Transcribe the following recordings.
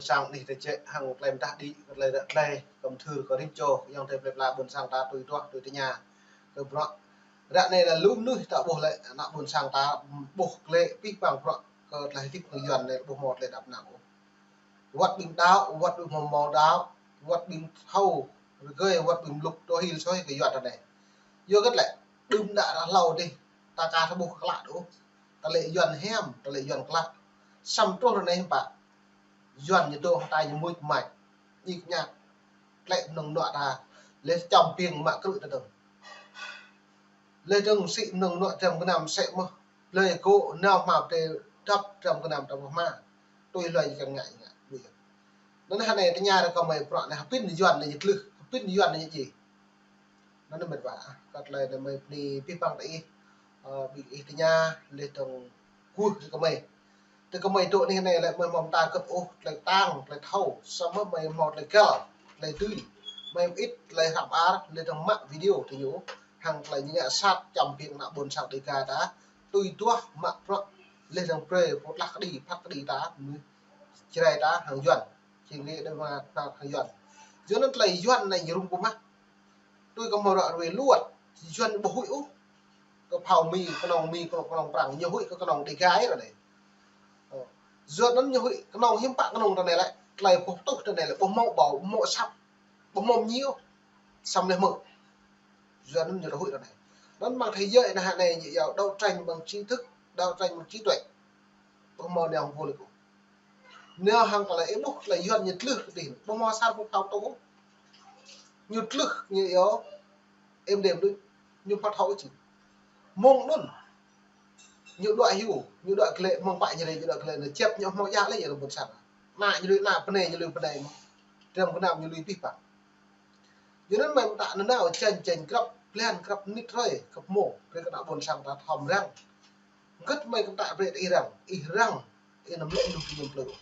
sang đi để chế hàng làm ta đi lấy đặt đây cầm thư có đinh trồ dòng thêm là buồn sang ta tùy toa tùy nhà rồi bro đoạn này là lúc nuôi tạo bộ lệ nọ buồn sang ta buộc lệ pích bằng bro lại thích người dần này bộ một lệ đập nào vật bình đáo vật bình màu đáo vật bình thâu gây vật bình lục đôi hình xoay cái dọn này vô rất lại đừng đã lâu đi ta ca nó buộc lại đúng ta lệ dọn hem ta lệ dọn lại xăm trôi này bạn dọn như tôi tay như mũi mạch nhịp nhạc lệ nồng nọ ta lên trong tiền mà cứ được lên trong sĩ nồng nọ trong cái nằm sẽ mơ lời cô nào mà để thấp trong cái nằm trong ma tôi lời càng ngại ngại nó này cái nhà có mấy bọn này biết dọn này dịch lực biết dọn này gì nó mệt vả cắt lại là mấy đi biết bằng đấy bị cái nhà lên trong cua có mấy thì có mấy chỗ này lại mấy mỏng ta cấp ô lại tang lại thâu xong rồi mấy một lại cờ lại tươi mấy ít lại hạp á lên trong mạng video thì nhớ hàng lại như là sát chồng việc nạ buồn sạc đi cả đã tùy tua mạng pro lên trong pre phốt lắc đi phát đi đá chỉ này đã hàng dọn chỉ nghe đây mà hàng dọn dưới nó lại dọn này nhiều của mắt tôi có một đoạn về luôn dọn bộ hụi ú có phao mì có nòng bằng nhiều hụi có nòng để gái rồi này dọn nó nhiều hụi có nòng hiếm bạn có nòng này lại phục tốc này là bông màu bảo mộ sắp bông mồm nhiêu xong lên mở dọn nó nhiều hụi rồi này nó bằng thấy dậy là hạn này nhị đấu tranh bằng trí thức đấu tranh bằng trí tuệ bông màu đèo vô lực nếu hàng còn lại bốc lại dọn nhiệt lực thì bông màu sao không thao tố nhiệt lực như yếu em đều đi nhưng phát hậu chỉ mong luôn nhiều đoạn hữu nhiều đoạn lệ mong bại như này nhiều đoạn lệ là chép nhau mong giá lấy gì là một sản lại như là bên này như bên này mà trong cái nào như lý vi phạm cho nên mình tạ nó nào chèn cấp plan cấp nít thôi cấp mổ cái nào buồn sang ta thòm răng rất mấy cũng tạ về Iran nằm lệ lục nhung lử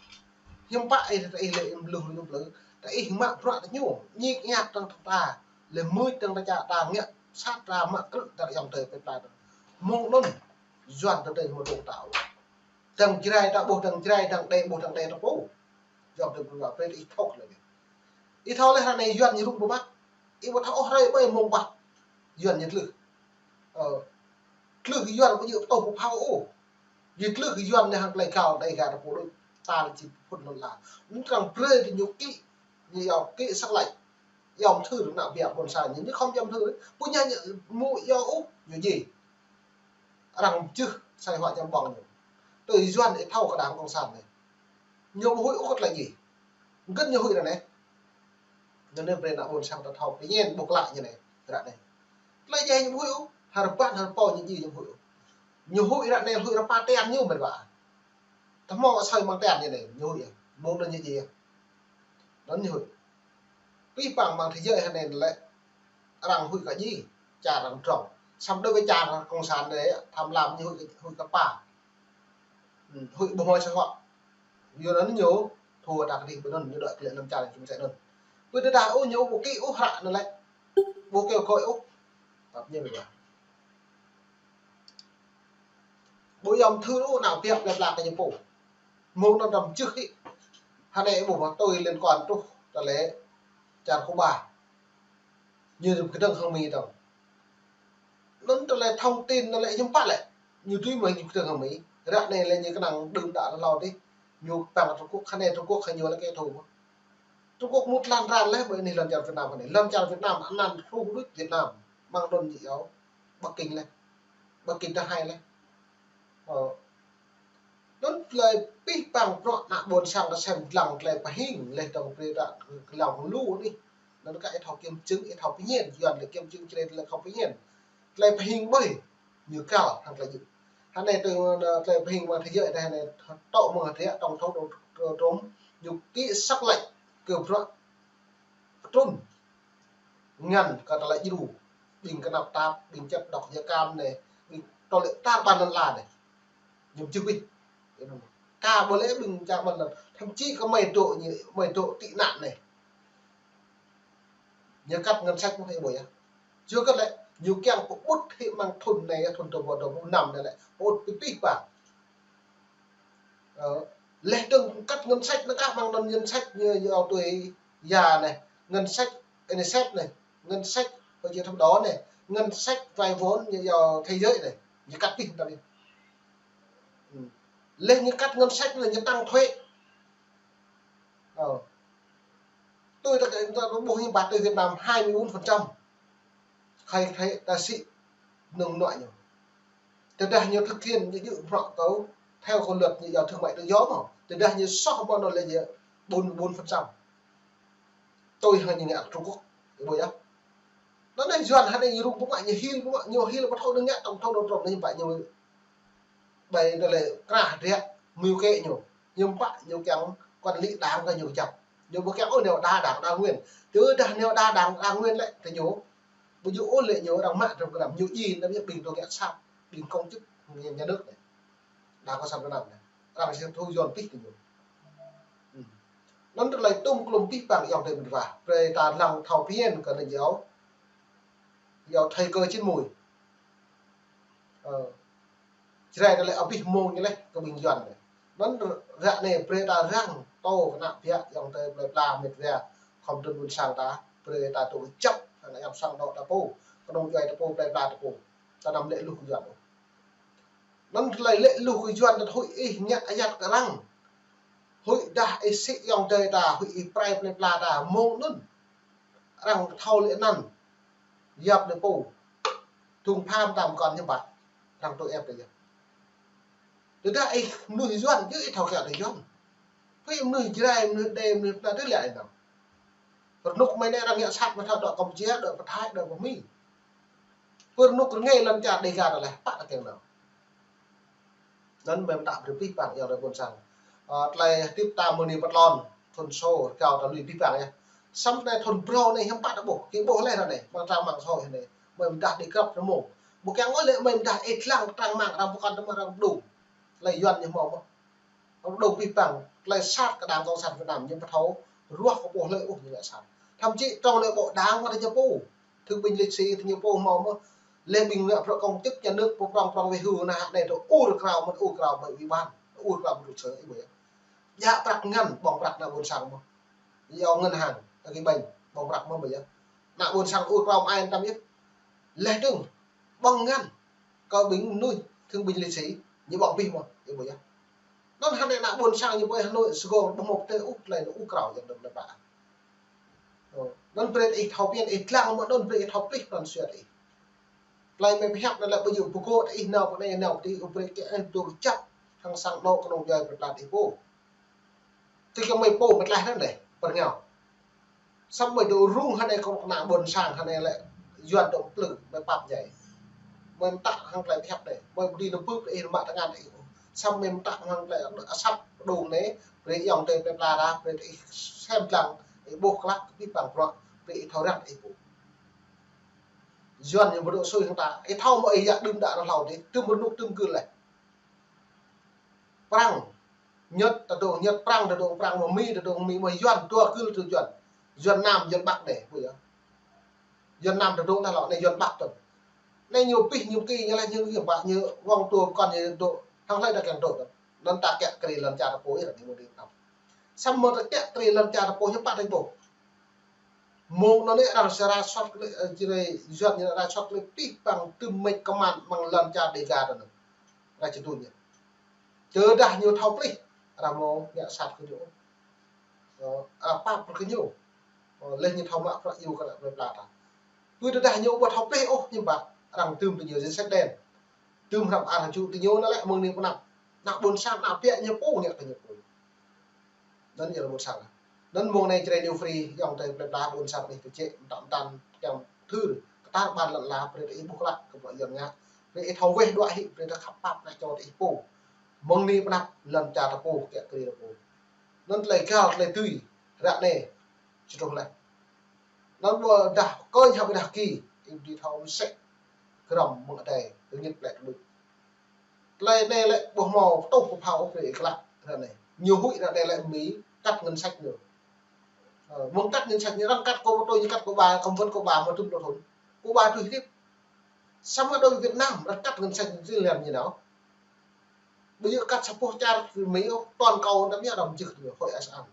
nhưng bại thì lệ lục nhung lử tại mạng đoạn nhủ nhị nhạc trong ta là mươi trong ta nghĩa sát ra mạng cự tại dòng thời phải ta mong luôn doan từ đây một độ tạo thằng kia này đã bộ thằng kia này thằng đây nó bố dòng từ vào bên ít thóc này ít thóc này thằng này doan như lúc bố mắt ít một thóc hay bây mông bạc doan nhiệt lực lực doan có nhiều tổ của phao nhiệt lực doan này hàng lại cao đây gà nó đôi ta chỉ phun luôn là những thằng play thì nhiều kỹ sắc lạnh dòng thư được nào việc còn xài nhưng không dòng thư bố nhà mũi do úp nhiều gì rằng chứ sai họ trong bòn từ doan để thâu cả đám cộng sản này nhiều hụi út là gì rất nhiều hụi là này nên về là hồn sang ta thâu cái nhiên buộc lại như này đoạn này lại dây những hụi hà bạn hà po những gì trong hụi nhiều hụi đoạn này hụi là pa ten như mình bảo thằng mò xoay mang ten như này nhiều hụi môn là như gì đó nhiều hụi vi phạm bằng thế giới này lại rằng hụi cả gì trả rằng trồng xong đối với cha cộng sản đấy tham làm như hụi các bà hụi bông hoa cho họ vừa nó nhiều thua đặc định bên như đợi kiện làm cha thì chúng sẽ đơn với đứa đàn ô nhiều bộ kỹ ô hạ nó lại bộ kêu coi úc tập như vậy bộ dòng thư ô nào tiệm đẹp lạc cái nhiệm vụ một năm nằm trước ý hai này bộ mà tôi liên quan to là lẽ cha không bà như cái đơn không mì đâu nó lại thông tin nó lại giống phát lại như tuy mà những trường hợp mỹ đoạn này là như cái nàng đừng đã lâu đi nhiều bằng Trung Quốc khả năng Trung Quốc hay nhiều là cái thù Trung Quốc một lan ran lấy bởi này lần chào Việt Nam này lần chào Việt Nam ăn năn thu đức Việt Nam mang đồn gì đó Bắc Kinh này Bắc Kinh ta hay này nó lại biết bằng rõ nạ buồn sang nó xem lòng lại phải hình lên đồng về đoạn lòng lưu đi nó cái thảo kiếm chứng cái thảo phí nhiên dần để kiếm chứng cho nên là không phí nhiên lại phải hình bởi như cao hoặc là gì hắn này từ lại hình mà thế giới này tậu mà thế trong thâu đồ trốn dục kỹ sắc lệnh cường rõ trôn ngần cả lại đủ bình cái nào tạp bình chất đọc giá cam này bình to lệ ta bàn lần là này nhiều chưa quy ca bữa lễ bình cha bàn lần thậm chí có mấy tổ tị nạn này nhớ cắt ngân sách cũng hay buổi chưa cắt lại nhiều kèm cũng bút thì mang thùng này thùng đầu vào đầu nằm này lại bút cái tít vào lệ từng cắt ngân sách nó các bằng ngân sách như tuổi già này, ngân sách NSF này, ngân sách ở trên thăm đó này, ngân sách vay vốn như thế giới này, như cắt đi ta đi. Lên như cắt ngân sách là như tăng thuế. Tôi đã có bộ hình bạc từ Việt Nam 24%. Hay thấy ta sĩ nông loại nhiều. Thực ra nhiều thực hiện những dự họ có theo con luật như thương mại tự do mà. Thực ra như sóc bọn nó lên như 44%. Tôi hơi nhìn ngạc Trung Quốc. Cái bồi đó. Nó này doan hay này rung cũng vậy như hiên cũng vậy. Nhiều hiên là có thâu đương nhạc trong thâu đột rộng như vậy nhiều. Bởi là cả rẻ mưu kệ nhiều. Nhưng bạn nhiều kém quản lý đáng là nhiều chậm. Nhiều bố kém ôi nếu đa đảng đa nguyên. Chứ nếu đa đảng đa nguyên lại thì nhố. Bây giờ ôn lệ nhớ rằng mạng trong cái làm nhiều gì nó biết bình thường nhận sao bình công chức nhà nước này đã có sao cái nào này làm sẽ thôi dọn tích thì nhiều nó được lấy tung lùng tích bằng dòng thời mình vào về ta lòng thầu phiên cần là giáo thầy cơ trên mùi chỉ này là lại ở bị môn như này có bình dọn này nó dạ này pre ta răng to cái nạp phía dòng thời là mệt về không được buồn sang ta pre ta tổ chấp là em sang đó ta po còn ông dạy ta po pre ta po ta nằm lệ lục dọn nó lại lệ lục dọn là hội nhặt nhặt cả răng hội đã sĩ dòng trời ta hội pre pre ta môn nun răng thâu lệ năn dập được po thùng pham tạm còn như bạn răng tôi em bây giờ từ đây nuôi dọn chứ thầu kẹo thì dọn với em nuôi dưới đây nuôi đêm nuôi là rất lệ nào còn lúc mấy nay đang nhận sạch mà thằng đội công chế đội vật hai đội của mi vừa lúc cứ nghe lần chả đầy gà là bắt là kiểu nào nên mình tạm được pít bảng giờ rồi buồn sang lại tiếp tam moni bắt lon thôn số cao ta lùi pít bảng nha xong này thôn pro này không bắt được bộ cái bộ này là này mang trang mạng xã hội này mình đặt đi cấp nó mổ một cái ngói lệ mình đặt ít lăng trang mạng làm con nó mà đủ lại dọn như màu mà đầu pít bảng lại sát cái đám công sản Việt Nam nhưng mà thấu ruột của bộ lệ như vậy sao thậm chí trong lệ bộ đáng mà thì nhập bộ thương binh liệt sĩ thì nhập bộ màu mà lên bình luận pro công chức nhà nước pro trong về hưu là này rồi u được rào mất u rào bởi vì ban u rào một sở ấy bởi dạ bạc ngăn bỏng bạc là buồn sang mà do ngân hàng là cái bệnh bỏng bạc mà bây giờ là buồn sang u rào ai ta biết lệ đừng bong ngăn có bính nuôi thương binh liệt sĩ như bọn pin mà như bây giờ nó hàng này là buồn sang như bây Hà Nội Sài một tên úc này nó u rào dần được là bạn nó về ít học viên ít lang mà nó về ít học ít còn xuyên ít lại mình học là bây giờ bố cô ít nào cái này nào thì về cái anh tôi chắc thằng sang nọ còn giờ phải làm thì bố thì cái mày bố mất lại thế này bằng nhau xong rồi đồ rung hay này còn nặng buồn sang hay này lại duyên động lực mày bạp nhảy mình tặng hàng lại học này mình đi được bước để mà thằng ăn thì xong mình tặng hàng lại sắp đồ đấy để dòng tiền về là ra để xem rằng bố khác cái bằng rõ để thấu rằng bố duyên như một độ sôi chúng ta cái thau mọi dạng đừng đã nó lầu thì tương một lúc tương cư lại prang nhất là đồ nhất prang là đồ prang mà mi là đồ mi mà duyên tua cư từ duyên nam duyên bắc để bây giờ duyên nam là đồ là lọ này duyên bắc rồi này nhiều pi nhiều kỳ như là như kiểu bạn như vòng tua còn như độ thằng này là càng độ rồi lần ta kẹt cái lần cha là bố là thì một điểm nào xong một cái cái lần cha là bố như bạn thành bộ một nó lại đang ra soát cái này duyên như là soát cái pi bằng từ mình công an bằng lần cha để ra rồi là chỉ tôi nhỉ chờ đã nhiều thao plei là một nhận sạt cái chỗ pap cái nhiều lên như thao mã phải yêu cái về là tôi đã nhiều bật học plei ô nhưng mà rằng tùm từ nhiều danh sách đen tùm làm ăn chủ từ nhiều nó lại mừng niệm nặng nặng buồn sang nặng tiện nhiều phố nhỉ phải nhiều phố đó là buồn sang nên mùa này chơi điều free dòng tay về là buồn sang này từ chế tạm tan kèm thư ta bàn lận là về cái bút lạ của mọi người nha về thầu về đoạn hiện về nó khắp pap lại cho cái phố mong ni nặng lần trả ta phố kẹt cái phố nên lấy cao lấy tùy rạng này chỉ trong này nó đã coi nhau cái đặc kỳ đi thầu sẽ cái đồng một đây tự nhiên lại được lại đây lại bộ màu tông của pháo về cái lại này nhiều hụi là đây lại mí cắt ngân sách nữa muốn cắt ngân sách như đang cắt cô tôi như cắt cô bà công vân cô bà mà tung đồ thốn cô bà tùy tiếp xong ở đôi Việt Nam đang cắt ngân sách dư liền như nào bây giờ cắt support cha mấy toàn cầu đã biết đồng chữ hội ăn